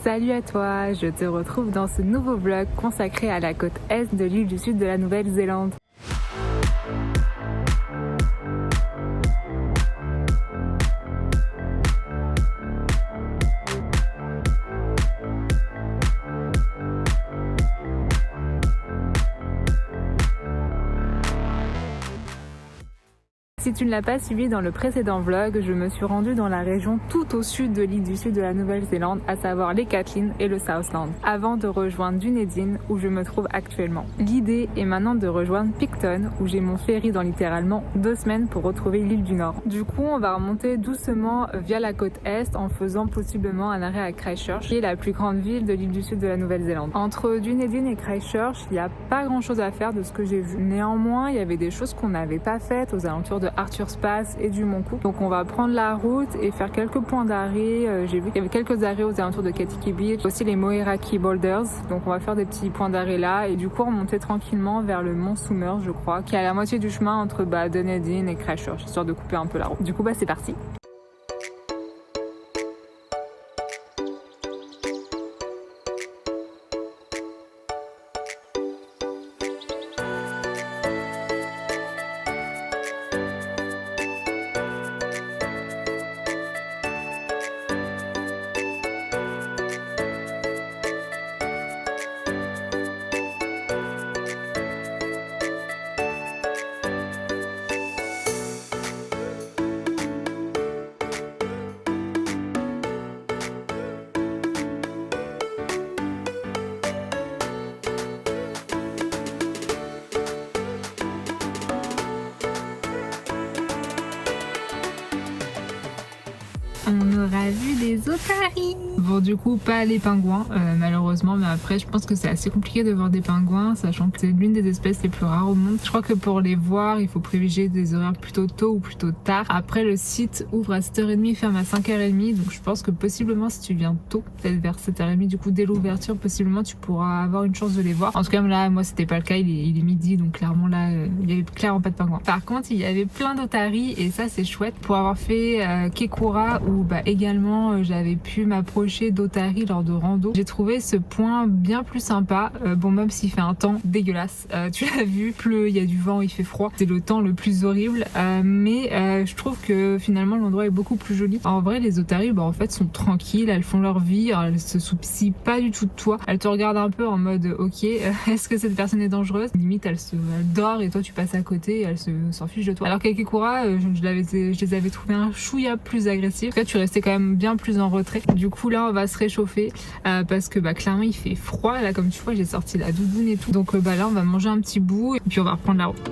Salut à toi, je te retrouve dans ce nouveau vlog consacré à la côte est de l'île du sud de la Nouvelle-Zélande. Si tu ne l'as pas suivi dans le précédent vlog, je me suis rendue dans la région tout au sud de l'île du sud de la Nouvelle-Zélande, à savoir les Catlin et le Southland, avant de rejoindre Dunedin où je me trouve actuellement. L'idée est maintenant de rejoindre Picton où j'ai mon ferry dans littéralement 2 semaines pour retrouver l'île du Nord. Du coup, on va remonter doucement via la côte est en faisant possiblement un arrêt à Christchurch, qui est la plus grande ville de l'île du sud de la Nouvelle-Zélande. Entre Dunedin et Christchurch, il n'y a pas grand chose à faire de ce que j'ai vu. Néanmoins, il y avait des choses qu'on n'avait pas faites aux alentours de Arthur's Pass et du Mont Cook. Donc on va prendre la route et faire quelques points d'arrêt. J'ai vu qu'il y avait quelques arrêts aux alentours de Katiki Beach, aussi les Moeraki Boulders. Donc on va faire des petits points d'arrêt là et du coup remonter tranquillement vers le Mont Somers, je crois, qui est à la moitié du chemin entre Dunedin et Christchurch, histoire de couper un peu la route. Du coup c'est parti. On aura vu des otaries. Bon, du coup, pas les pingouins, malheureusement, mais après, je pense que c'est assez compliqué de voir des pingouins, sachant que c'est l'une des espèces les plus rares au monde. Je crois que pour les voir, il faut privilégier des horaires plutôt tôt ou plutôt tard. Après, le site ouvre à 7h30 et ferme à 5h30, donc je pense que possiblement, si tu viens tôt, peut-être vers 7h30, du coup, dès l'ouverture, possiblement, tu pourras avoir une chance de les voir. En tout cas, là, moi, c'était pas le cas, il est midi, donc clairement, là, il y avait clairement pas de pingouins. Par contre, il y avait plein d'otaries, et ça, c'est chouette. Pour avoir fait Kekura, où également j'avais pu m'approcher d'otaries lors de rando, j'ai trouvé ce point bien plus sympa. Bon, même s'il fait un temps dégueulasse, tu l'as vu, pleut, il y a du vent, il fait froid, c'est le temps le plus horrible, mais je trouve que finalement l'endroit est beaucoup plus joli. En vrai, les otaries en fait sont tranquilles, elles font leur vie, elles se soucient pas du tout de toi, elles te regardent un peu en mode ok, est-ce que cette personne est dangereuse, limite elle dort et toi tu passes à côté et elle s'en fiche de toi. Alors qu'avec Kekura, je les avais trouvées un chouïa plus agressifs. En fait, tu restais quand même bien plus en retrait. Du coup là on va se réchauffer parce que clairement il fait froid. Là comme tu vois j'ai sorti la doudoune et tout. Donc là on va manger un petit bout et puis on va reprendre la route.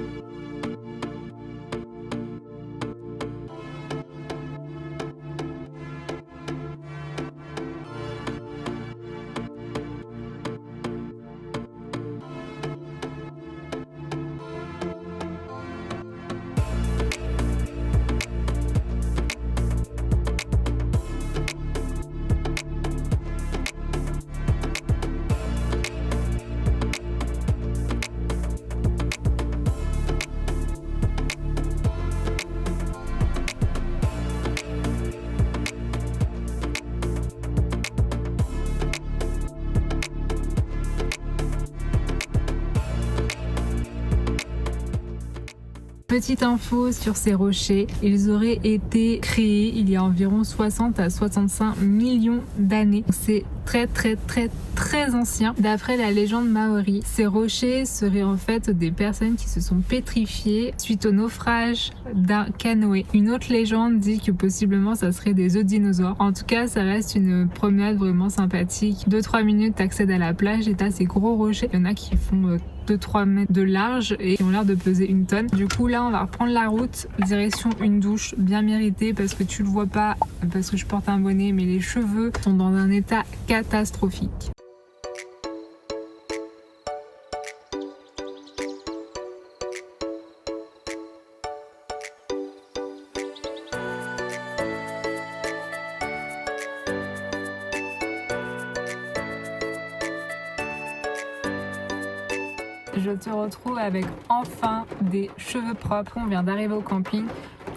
Petite info sur ces rochers, ils auraient été créés il y a environ 60 à 65 millions d'années. C'est très ancien. D'après la légende maori, ces rochers seraient en fait des personnes qui se sont pétrifiées suite au naufrage d'un canoë. Une autre légende dit que possiblement ça serait des œufs de dinosaures. En tout cas, ça reste une promenade vraiment sympathique. 2-3 minutes, t'accèdes à la plage et t'as ces gros rochers. Il y en a qui font 2-3 mètres de large et qui ont l'air de peser 1 tonne. Du coup là on va reprendre la route direction une douche bien méritée parce que tu le vois pas parce que je porte un bonnet, mais les cheveux sont dans un état catastrophique. Je te retrouve avec enfin des cheveux propres. On vient d'arriver au camping.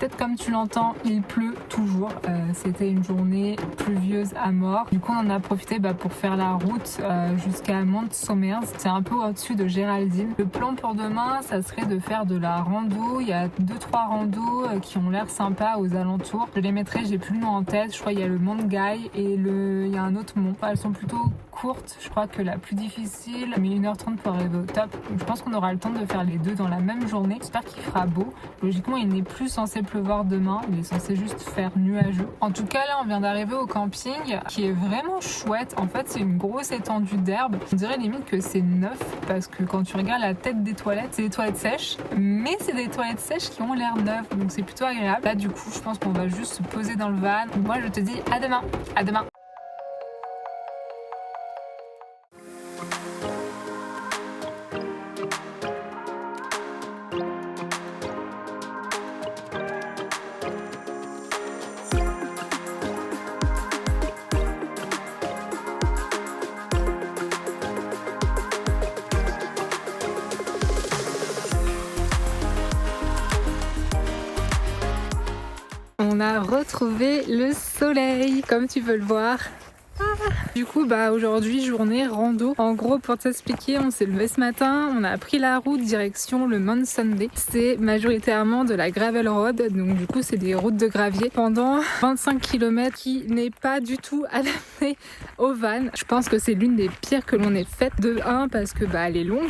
peut-être comme tu l'entends, il pleut toujours. C'était une journée pluvieuse à mort. Du coup, on en a profité pour faire la route jusqu'à Mont-Somers. C'est un peu au-dessus de Géraldine. Le plan pour demain, ça serait de faire de la rando. Il y a 2-3 randos qui ont l'air sympas aux alentours. Je les mettrai, j'ai plus le nom en tête. Je crois qu'il y a le Mont Guy et il y a un autre mont. Elles sont plutôt courtes. Je crois que la plus difficile, mais 1h30 pour arriver au top. Donc je pense qu'on aura le temps de faire les deux dans la même journée. J'espère qu'il fera beau. Logiquement, il n'est plus censé pleuvoir demain. Il est censé juste faire nuageux. En tout cas, là, on vient d'arriver au camping qui est vraiment chouette. En fait, c'est une grosse étendue d'herbe. On dirait limite que c'est neuf parce que quand tu regardes la tête des toilettes, c'est des toilettes sèches, mais c'est des toilettes sèches qui ont l'air neuves. Donc c'est plutôt agréable. Là, du coup, je pense qu'on va juste se poser dans le van. Moi, je te dis à demain. À demain. On a retrouvé le soleil, comme tu peux le voir. Du coup, aujourd'hui, journée rando. En gros, pour t'expliquer, on s'est levé ce matin, on a pris la route direction le Mount Sunday. C'est majoritairement de la gravel road, donc du coup, c'est des routes de gravier pendant 25 km qui n'est pas du tout adaptée au van. Je pense que c'est l'une des pires que l'on ait faites. De 1, parce que elle est longue,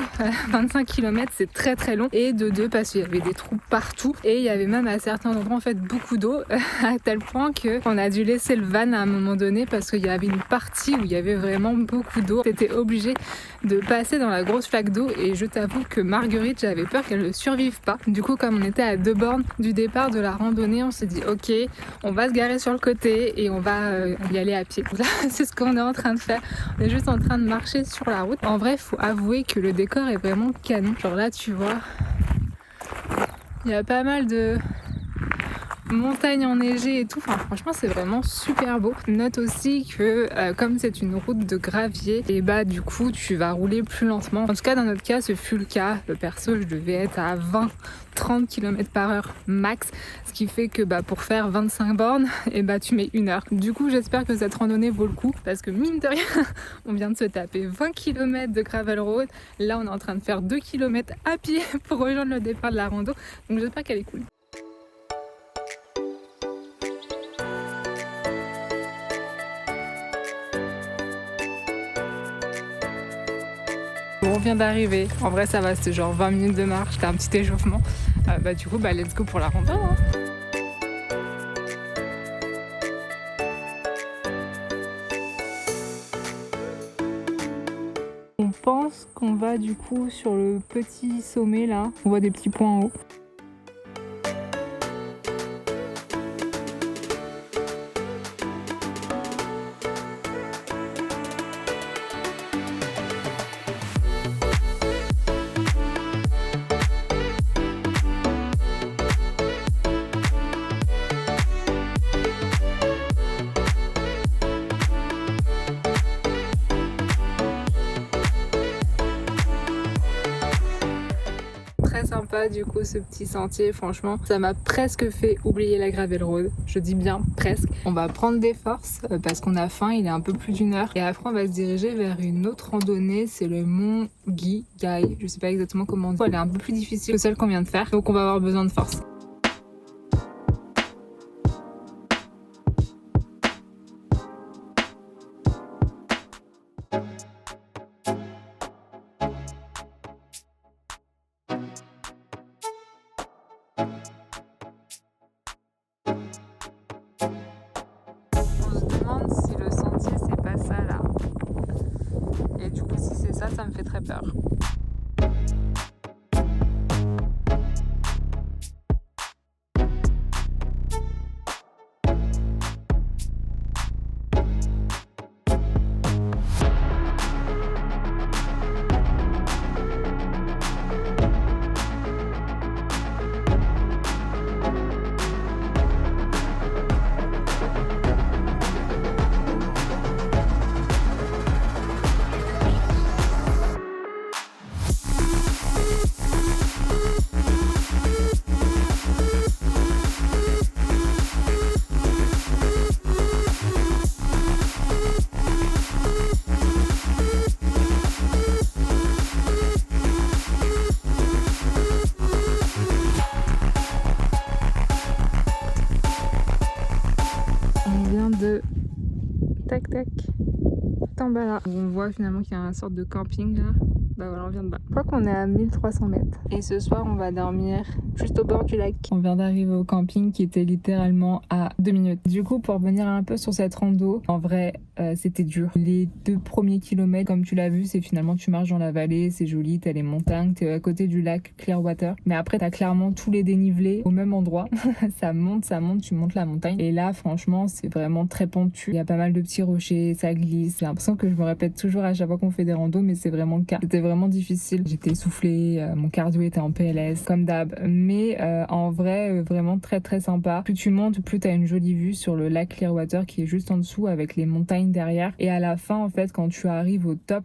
25 km, c'est très très long. Et de 2, parce qu'il y avait des trous partout. Et il y avait même à certains endroits, en fait, beaucoup d'eau, à tel point qu'on a dû laisser le van à un moment donné parce qu'il y avait une partie où il y avait vraiment beaucoup d'eau. C'était obligé de passer dans la grosse flaque d'eau et je t'avoue que Marguerite, j'avais peur qu'elle ne survive pas. Du coup, comme on était à 2 bornes du départ de la randonnée, on s'est dit ok, on va se garer sur le côté et on va y aller à pied. Là, c'est ce qu'on est en train de faire. On est juste en train de marcher sur la route. En vrai, faut avouer que le décor est vraiment canon. Genre là, tu vois, il y a pas mal de montagne enneigée et tout, enfin franchement c'est vraiment super beau. Note aussi que comme c'est une route de gravier, et du coup tu vas rouler plus lentement. En tout cas dans notre cas ce fut le cas. Perso je devais être à 20-30 km/h max, ce qui fait que pour faire 25 bornes et tu mets 1 heure. Du coup j'espère que cette randonnée vaut le coup parce que mine de rien on vient de se taper 20 km de gravel road. Là on est en train de faire 2 km à pied pour rejoindre le départ de la rando, donc j'espère qu'elle est cool. On vient d'arriver, en vrai ça va, c'était genre 20 minutes de marche, c'était un petit échauffement. Du coup let's go pour la rando hein. On pense qu'on va du coup sur le petit sommet là, on voit des petits points en haut. Sympa du coup ce petit sentier, franchement ça m'a presque fait oublier la gravel road, je dis bien presque. On va prendre des forces parce qu'on a faim, il est un peu plus d'1 heure et après on va se diriger vers une autre randonnée, c'est le Mont Guy, je sais pas exactement comment on dit, elle est un peu plus difficile que celle qu'on vient de faire, donc on va avoir besoin de force. Si le sentier c'est pas ça là, et du coup si c'est ça, ça me fait très peur. tout en bas là. On voit finalement qu'il y a une sorte de camping là. Bah voilà, on vient de bas. Je crois qu'on est à 1300 mètres. Et ce soir, on va dormir juste au bord du lac. On vient d'arriver au camping qui était littéralement à 2 minutes. Du coup, pour revenir un peu sur cette rando, en vrai, c'était dur. Les 2 premiers kilomètres, comme tu l'as vu, c'est finalement tu marches dans la vallée, c'est joli, t'as les montagnes, t'es à côté du lac Clearwater. Mais après, t'as clairement tous les dénivelés au même endroit. ça monte, tu montes la montagne. Et là, franchement, c'est vraiment très pentu. Il y a pas mal de petits rochers, ça glisse. J'ai l'impression que je me répète toujours à chaque fois qu'on fait des randos, mais c'est vraiment le cas. C'était vraiment difficile. J'étais essoufflée, mon cardio était en PLS, comme d'hab. Mais en vrai, vraiment très très sympa. Plus tu montes, plus t'as une jolie vue sur le lac Clearwater qui est juste en dessous avec les montagnes derrière. Et à la fin, en fait, quand tu arrives au top,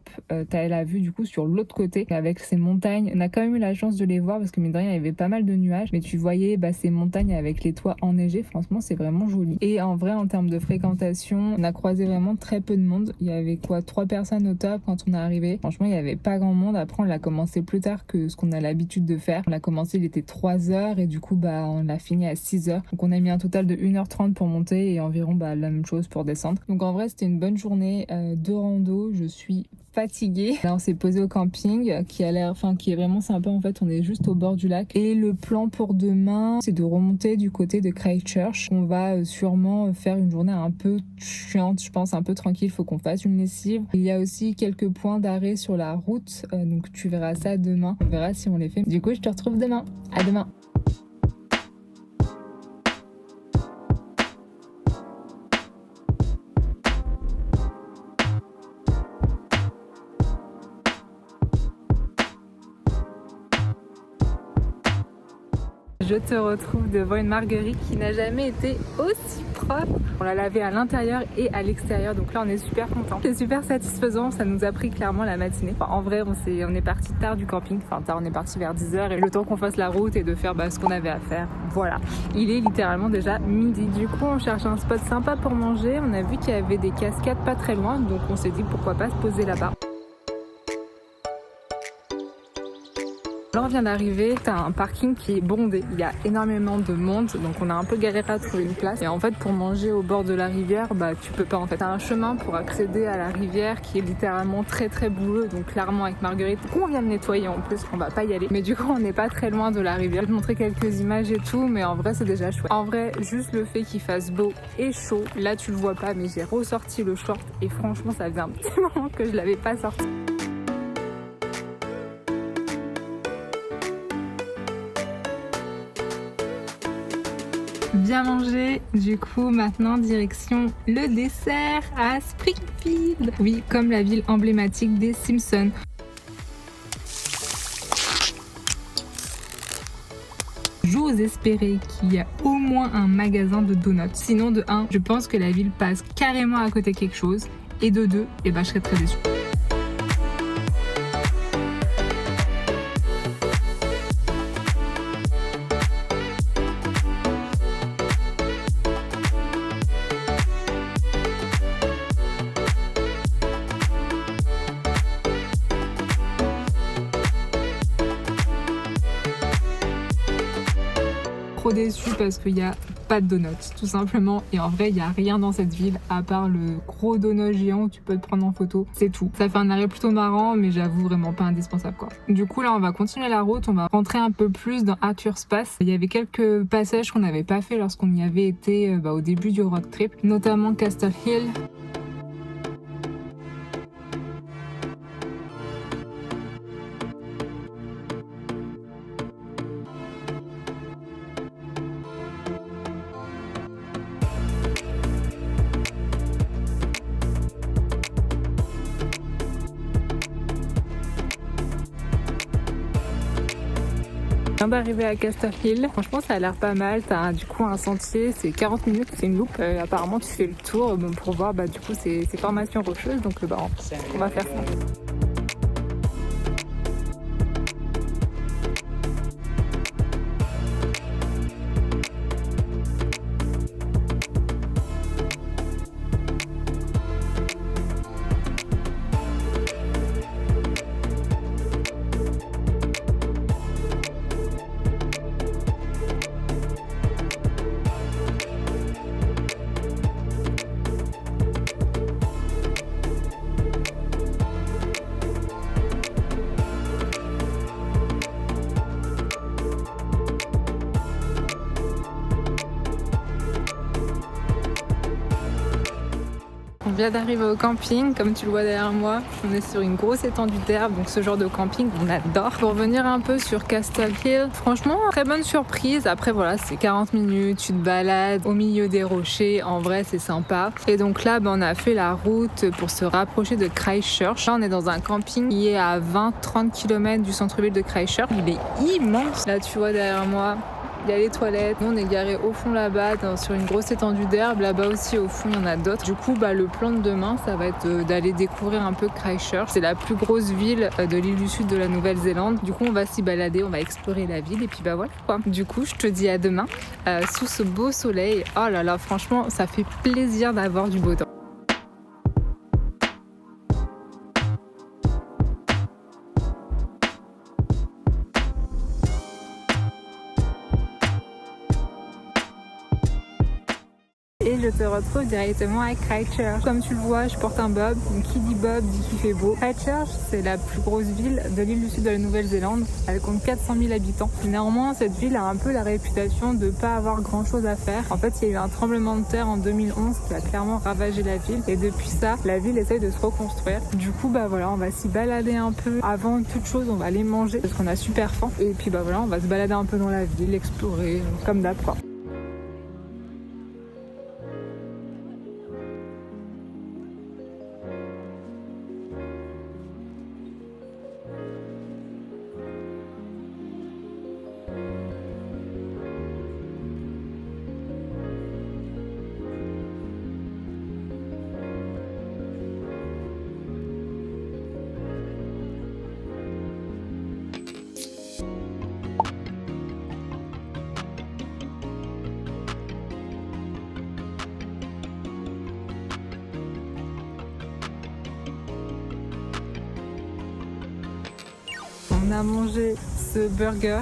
t'as la vue du coup sur l'autre côté avec ces montagnes. On a quand même eu la chance de les voir parce que mine de rien, il y avait pas mal de nuages. Mais tu voyais ces montagnes avec les toits enneigés. Franchement, c'est vraiment joli. Et en vrai, en termes de fréquentation, on a croisé vraiment très peu de monde. Il y avait 3 personnes au top quand on est arrivé. Franchement, il y avait pas grand monde. Après, on l'a commencé plus tard que ce qu'on a l'habitude de faire. On l'a commencé, il était 3h et du coup, on l'a fini à 6h. Donc, on a mis un total de 1h30 pour monter et environ la même chose pour descendre. Donc, en vrai, c'était une bonne journée de rando. Je suis fatiguée. Là, on s'est posé au camping qui est vraiment sympa. En fait, on est juste au bord du lac. Et le plan pour demain, c'est de remonter du côté de Christchurch. On va sûrement faire une journée un peu chiante, je pense, un peu tranquille. Faut qu'on fasse une lessive. Il y a aussi quelques points d'arrêt sur la route. Donc, tu verras ça demain. On verra si on les fait. Du coup, je te retrouve demain. À demain. Je te retrouve devant une marguerite qui n'a jamais été aussi propre. On l'a lavée à l'intérieur et à l'extérieur, donc là on est super content. C'est super satisfaisant, ça nous a pris clairement la matinée. En vrai, on est parti tard du camping, tard, on est parti vers 10h et le temps qu'on fasse la route et de faire ce qu'on avait à faire, voilà. Il est littéralement déjà midi. Du coup, on cherche un spot sympa pour manger. On a vu qu'il y avait des cascades pas très loin, donc on s'est dit pourquoi pas se poser là-bas. Là, on vient d'arriver, t'as un parking qui est bondé, il y a énormément de monde, donc on a un peu galéré à trouver une place. Et en fait, pour manger au bord de la rivière, tu peux pas en fait. T'as un chemin pour accéder à la rivière qui est littéralement très très boueux, donc clairement avec Marguerite, qu'on vient de nettoyer en plus, on va pas y aller. Mais du coup, on n'est pas très loin de la rivière. Je vais te montrer quelques images et tout, mais en vrai, c'est déjà chouette. En vrai, juste le fait qu'il fasse beau et chaud, là tu le vois pas, mais j'ai ressorti le short et franchement, ça faisait un petit moment que je l'avais pas sorti. Bien mangé, du coup maintenant direction le dessert à Springfield. Oui, comme la ville emblématique des Simpsons. J'ose espérer qu'il y a au moins un magasin de donuts. Sinon de 1, je pense que la ville passe carrément à côté de quelque chose. Et de 2, je serais très déçue. Déçu parce qu'il n'y a pas de donuts tout simplement, et en vrai il n'y a rien dans cette ville à part le gros donut géant où tu peux te prendre en photo, c'est tout. Ça fait un arrêt plutôt marrant, mais j'avoue vraiment pas indispensable quoi. Du coup là on va continuer la route, on va rentrer un peu plus dans Arthur's Pass. Il y avait quelques passages qu'on n'avait pas fait lorsqu'on y avait été au début du road trip, notamment Castle Hill. Je viens d'arriver à Castle Hill, franchement ça a l'air pas mal, t'as du coup un sentier, c'est 40 minutes, c'est une loupe, apparemment tu fais le tour pour voir du coup ces formations rocheuses, donc on va faire ça. vient d'arriver au camping, comme tu le vois derrière moi. On est sur une grosse étendue d'herbe, donc ce genre de camping, on adore. Pour revenir un peu sur Castle Hill, franchement, très bonne surprise. Après voilà, c'est 40 minutes, tu te balades au milieu des rochers, en vrai c'est sympa. Et donc là, on a fait la route pour se rapprocher de Christchurch. Là, on est dans un camping qui est à 20-30 km du centre-ville de Christchurch. Il est immense. Là, tu vois derrière moi, il y a les toilettes. Nous, on est garé au fond là-bas, sur une grosse étendue d'herbe. Là-bas aussi, au fond, il y en a d'autres. Du coup, le plan de demain, ça va être d'aller découvrir un peu Christchurch. C'est la plus grosse ville de l'île du Sud de la Nouvelle-Zélande. Du coup, on va s'y balader, on va explorer la ville. Et puis, voilà quoi. Du coup, je te dis à demain, sous ce beau soleil. Oh là là, franchement, ça fait plaisir d'avoir du beau temps. Et je te retrouve directement à Christchurch. Comme tu le vois, je porte un bob. Donc, qui dit bob dit qu'il fait beau. Christchurch, c'est la plus grosse ville de l'île du Sud de la Nouvelle-Zélande. Elle compte 400 000 habitants. Néanmoins, cette ville a un peu la réputation de pas avoir grand chose à faire. En fait, il y a eu un tremblement de terre en 2011 qui a clairement ravagé la ville. Et depuis ça, la ville essaye de se reconstruire. Du coup, voilà, on va s'y balader un peu. Avant toute chose, on va aller manger parce qu'on a super faim. Et puis, voilà, on va se balader un peu dans la ville, explorer, comme d'hab, quoi. On a mangé ce burger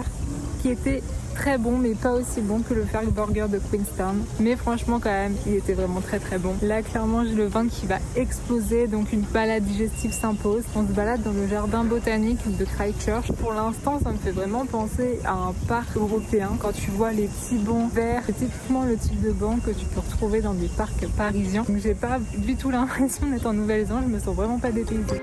qui était très bon, mais pas aussi bon que le Ferg Burger de Queenstown. Mais franchement, quand même, il était vraiment très très bon. Là, clairement, j'ai le ventre qui va exploser, donc une balade digestive s'impose. On se balade dans le jardin botanique de Christchurch. Pour l'instant, ça me fait vraiment penser à un parc européen. Quand tu vois les petits bancs verts, c'est typiquement le type de banc que tu peux retrouver dans des parcs parisiens. Donc, j'ai pas du tout l'impression d'être en Nouvelle-Zélande. Je me sens vraiment pas dépaysée.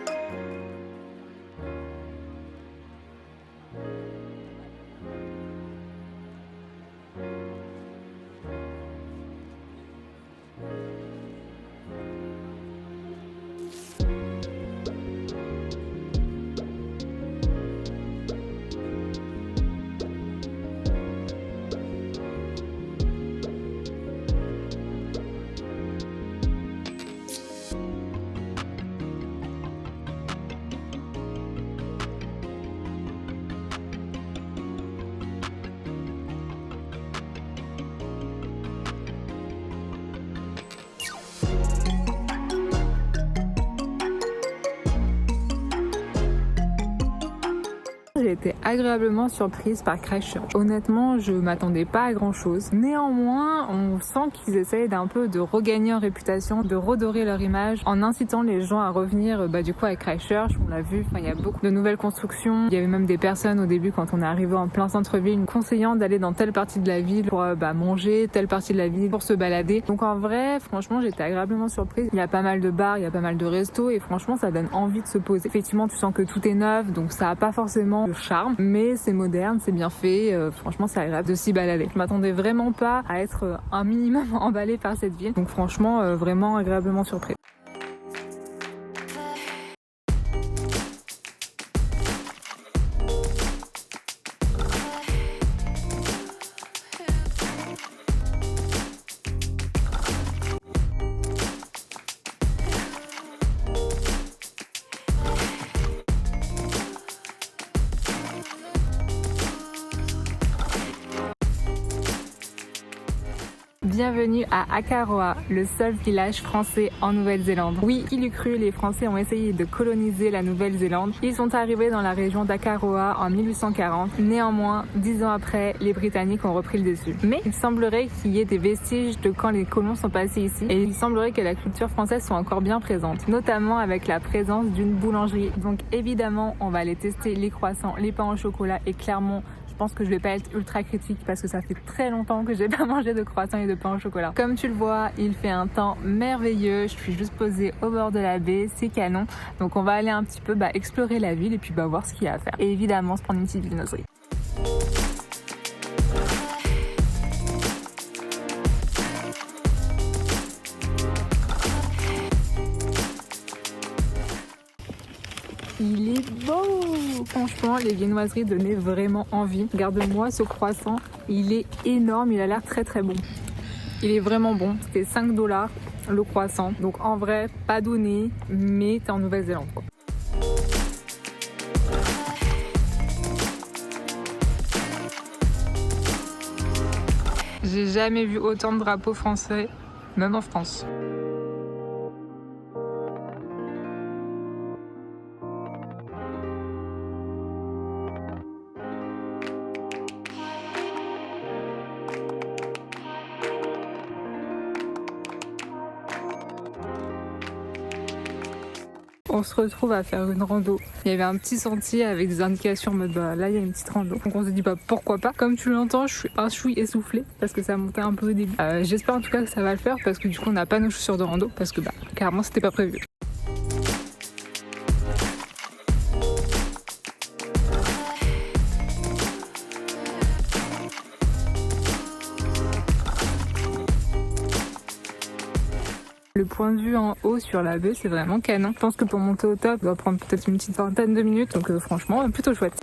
J'ai été agréablement surprise par Christchurch. Honnêtement, je m'attendais pas à grand chose. Néanmoins, on sent qu'ils essayent d'un peu de regagner en réputation, de redorer leur image en incitant les gens à revenir du coup à Christchurch. On l'a vu, il y a beaucoup de nouvelles constructions. Il y avait même des personnes au début quand on est arrivé en plein centre-ville conseillant d'aller dans telle partie de la ville pour manger, telle partie de la ville pour se balader. Donc en vrai, franchement, j'étais agréablement surprise. Il y a pas mal de bars, il y a pas mal de restos et franchement, ça donne envie de se poser. Effectivement, tu sens que tout est neuf, donc ça a pas forcément le charme, mais c'est moderne, c'est bien fait, franchement c'est agréable de s'y balader. Je m'attendais vraiment pas à être un minimum emballée par cette ville, donc franchement vraiment agréablement surprise. Bienvenue à Akaroa, le seul village français en Nouvelle-Zélande. Oui, qui l'eût cru, les Français ont essayé de coloniser la Nouvelle-Zélande. Ils sont arrivés dans la région d'Akaroa en 1840. Néanmoins, 10 ans après, les Britanniques ont repris le dessus. Mais il semblerait qu'il y ait des vestiges de quand les colons sont passés ici. Et il semblerait que la culture française soit encore bien présente, notamment avec la présence d'une boulangerie. Donc évidemment, on va aller tester les croissants, les pains au chocolat et clairement, je pense que je vais pas être ultra critique parce que ça fait très longtemps que j'ai pas mangé de croissants et de pain au chocolat. Comme tu le vois, il fait un temps merveilleux, je suis juste posée au bord de la baie, c'est canon. Donc on va aller un petit peu explorer la ville et puis voir ce qu'il y a à faire. Et évidemment se prendre une petite viennoiserie. Il est beau! Franchement, les viennoiseries donnaient vraiment envie. Regarde-moi ce croissant, il est énorme, il a l'air très très bon. Il est vraiment bon, c'était 5 $ le croissant. Donc en vrai, pas donné, mais t'es en Nouvelle-Zélande quoi. J'ai jamais vu autant de drapeaux français, même en France. On se retrouve à faire une rando. Il y avait un petit sentier avec des indications en mode là il y a une petite rando. Donc on se dit pourquoi pas. Comme tu l'entends, je suis un chouï essoufflée parce que ça montait un peu au début. J'espère en tout cas que ça va le faire parce que du coup on n'a pas nos chaussures de rando parce que carrément c'était pas prévu. Le point de vue en haut sur la baie, c'est vraiment canon. Je pense que pour monter au top, on va prendre peut-être une petite vingtaine de minutes. Donc franchement, plutôt chouette.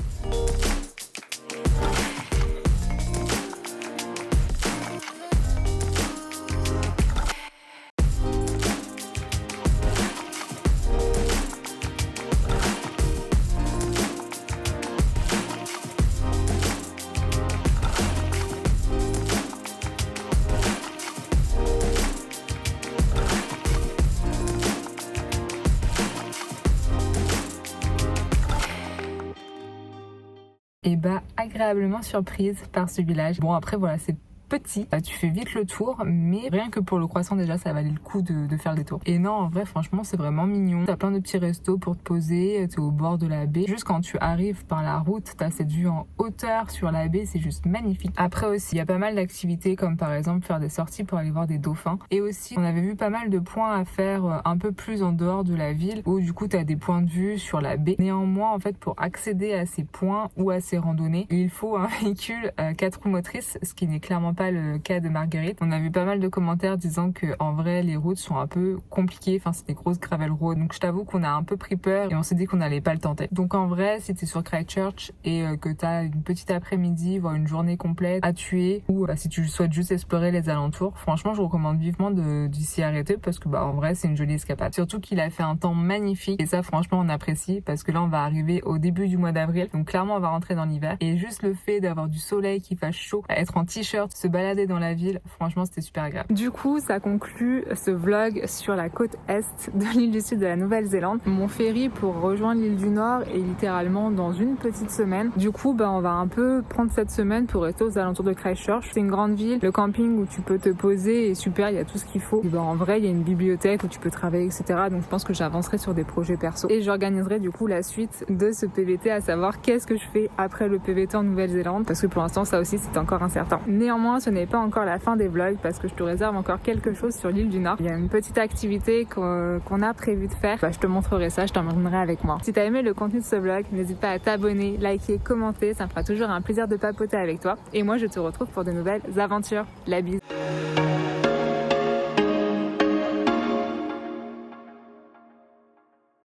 Et agréablement surprise par ce village. Bon après voilà, c'est petit, tu fais vite le tour, mais rien que pour le croissant déjà ça valait le coup de faire le détour. Et non, en vrai franchement c'est vraiment mignon. T'as plein de petits restos pour te poser, t'es au bord de la baie. Juste quand tu arrives par la route, t'as cette vue en hauteur sur la baie, c'est juste magnifique. Après aussi, il y a pas mal d'activités comme par exemple faire des sorties pour aller voir des dauphins. Et aussi, on avait vu pas mal de points à faire un peu plus en dehors de la ville, où du coup t'as des points de vue sur la baie. Néanmoins, en fait, pour accéder à ces points ou à ces randonnées, il faut un véhicule 4 roues motrices, ce qui n'est clairement pas le cas de Marguerite. On a vu pas mal de commentaires disant que en vrai les routes sont un peu compliquées, enfin c'est des grosses gravel roads, donc je t'avoue qu'on a un peu pris peur et on s'est dit qu'on n'allait pas le tenter. Donc en vrai si t'es sur Christchurch et que t'as une petite après-midi voire une journée complète à tuer, ou si tu souhaites juste explorer les alentours, franchement je recommande vivement d'y s'y arrêter parce que en vrai c'est une jolie escapade. Surtout qu'il a fait un temps magnifique et ça franchement on apprécie parce que là on va arriver au début du mois d'avril, donc clairement on va rentrer dans l'hiver et juste le fait d'avoir du soleil qui fasse chaud, être en t-shirt, se balader dans la ville, franchement c'était super agréable. Du coup ça conclut ce vlog sur la côte est de l'île du Sud de la Nouvelle-Zélande. Mon ferry pour rejoindre l'île du Nord est littéralement dans une petite semaine. Du coup on va un peu prendre cette semaine pour rester aux alentours de Christchurch. C'est une grande ville, le camping où tu peux te poser est super, il y a tout ce qu'il faut. Et en vrai il y a une bibliothèque où tu peux travailler etc. Donc je pense que j'avancerai sur des projets perso et j'organiserai du coup la suite de ce PVT, à savoir qu'est-ce que je fais après le PVT en Nouvelle-Zélande, parce que pour l'instant ça aussi c'est encore incertain. Néanmoins ce n'est pas encore la fin des vlogs parce que je te réserve encore quelque chose sur l'île du Nord. Il y a une petite activité qu'on a prévu de faire. Je te montrerai ça, je t'emmènerai avec moi. Si t'as aimé le contenu de ce vlog, n'hésite pas à t'abonner, liker, commenter, ça me fera toujours un plaisir de papoter avec toi. Et moi je te retrouve pour de nouvelles aventures. La bise.